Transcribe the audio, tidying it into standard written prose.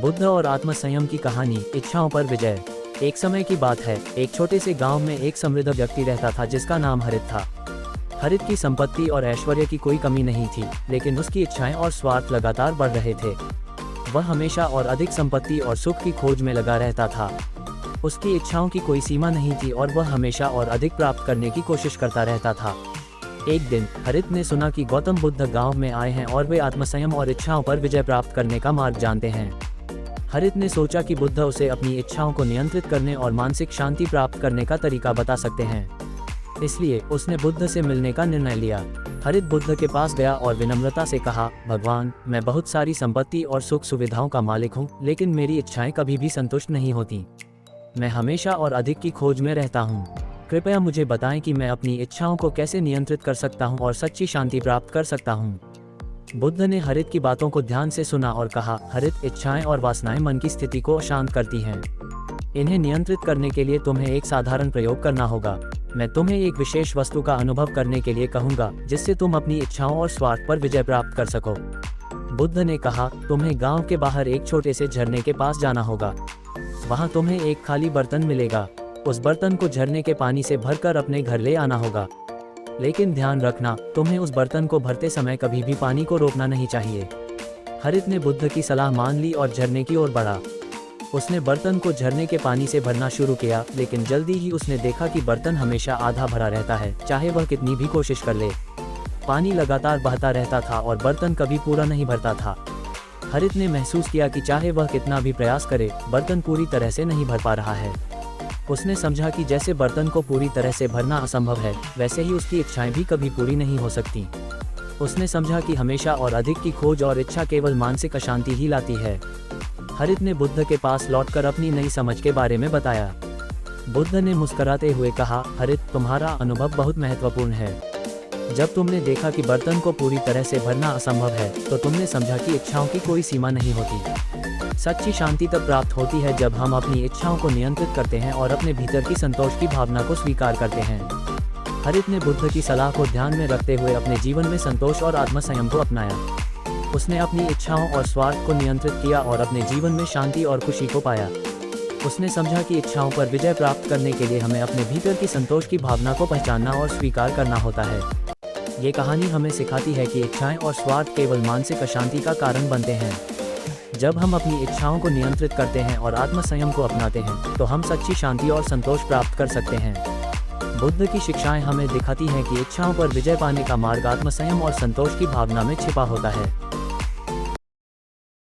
बुद्ध और आत्मसंयम की कहानी, इच्छाओं पर विजय। एक समय की बात है, एक छोटे से गांव में एक समृद्ध व्यक्ति रहता था जिसका नाम हरित था। हरित की संपत्ति और ऐश्वर्य की कोई कमी नहीं थी, लेकिन उसकी इच्छाएं और स्वार्थ लगातार बढ़ रहे थे। वह हमेशा और अधिक संपत्ति और सुख की खोज में लगा रहता था। उसकी इच्छाओं की कोई सीमा नहीं थी और वह हमेशा और अधिक प्राप्त करने की कोशिश करता रहता था। एक दिन हरित ने सुना कि गौतम बुद्ध गांव में आए हैं और वे आत्मसंयम और इच्छाओं पर विजय प्राप्त करने का मार्ग जानते हैं। हरित ने सोचा कि बुद्ध उसे अपनी इच्छाओं को नियंत्रित करने और मानसिक शांति प्राप्त करने का तरीका बता सकते हैं। इसलिए उसने बुद्ध से मिलने का निर्णय लिया। हरित बुद्ध के पास गया और विनम्रता से कहा, भगवान, मैं बहुत सारी संपत्ति और सुख सुविधाओं का मालिक हूँ, लेकिन मेरी इच्छाएं कभी भी संतुष्ट नहीं होती। मैं हमेशा और अधिक की खोज में रहता हूँ। कृपया मुझे बताएं कि मैं अपनी इच्छाओं को कैसे नियंत्रित कर सकता हूँ और सच्ची शांति प्राप्त कर सकता हूँ। बुद्ध ने हरित की बातों को ध्यान से सुना और कहा, हरित, इच्छाएं और वासनाएं मन की स्थिति को अशांत करती हैं। इन्हें नियंत्रित करने के लिए तुम्हें एक साधारण प्रयोग करना होगा। मैं तुम्हें एक विशेष वस्तु का अनुभव करने के लिए कहूँगा, जिससे तुम अपनी इच्छाओं और स्वार्थ पर विजय प्राप्त कर सको। बुद्ध ने कहा, तुम्हें गांव के बाहर एक छोटे से झरने के पास जाना होगा। वहां तुम्हें एक खाली बर्तन मिलेगा। उस बर्तन को झरने के पानी से भरकर अपने घर ले आना होगा। लेकिन ध्यान रखना, तुम्हें उस बर्तन को भरते समय कभी भी पानी को रोकना नहीं चाहिए। हरित ने बुद्ध की सलाह मान ली और झरने की ओर बढ़ा। उसने बर्तन को झरने के पानी से भरना शुरू किया, लेकिन जल्दी ही उसने देखा कि बर्तन हमेशा आधा भरा रहता है, चाहे वह कितनी भी कोशिश कर ले। पानी लगातार बहता रहता था और बर्तन कभी पूरा नहीं भरता था। हरित ने महसूस किया कि चाहे वह कितना भी प्रयास करे, बर्तन पूरी तरह से नहीं भर पा रहा है। उसने समझा कि जैसे बर्तन को पूरी तरह से भरना असंभव है, वैसे ही उसकी इच्छाएं भी कभी पूरी नहीं हो सकती। उसने समझा कि हमेशा और अधिक की खोज और इच्छा केवल मानसिक अशांति ही लाती है। हरित ने बुद्ध के पास लौटकर अपनी नई समझ के बारे में बताया। बुद्ध ने मुस्कुराते हुए कहा, हरित, तुम्हारा अनुभव बहुत महत्वपूर्ण है। जब तुमने देखा कि बर्तन को पूरी तरह से भरना असंभव है, तो तुमने समझा कि इच्छाओं की कोई सीमा नहीं होती। सच्ची शांति तब प्राप्त होती है जब हम अपनी इच्छाओं को नियंत्रित करते हैं और अपने भीतर की संतोष की भावना को स्वीकार करते हैं। हरित ने बुद्ध की सलाह को ध्यान में रखते हुए अपने जीवन में संतोष और आत्मसंयम को अपनाया। उसने अपनी इच्छाओं और स्वार्थ को नियंत्रित किया और अपने जीवन में शांति और खुशी को पाया। उसने समझा कि इच्छाओं पर विजय प्राप्त करने के लिए हमें अपने भीतर की संतोष की भावना को पहचानना और स्वीकार करना होता है। ये कहानी हमें सिखाती है कि इच्छाएं और स्वार्थ केवल मानसिक अशांति का कारण बनते हैं। जब हम अपनी इच्छाओं को नियंत्रित करते हैं और आत्मसंयम को अपनाते हैं, तो हम सच्ची शांति और संतोष प्राप्त कर सकते हैं। बुद्ध की शिक्षाएं हमें दिखाती हैं कि इच्छाओं पर विजय पाने का मार्ग आत्मसंयम और संतोष की भावना में छिपा होता है।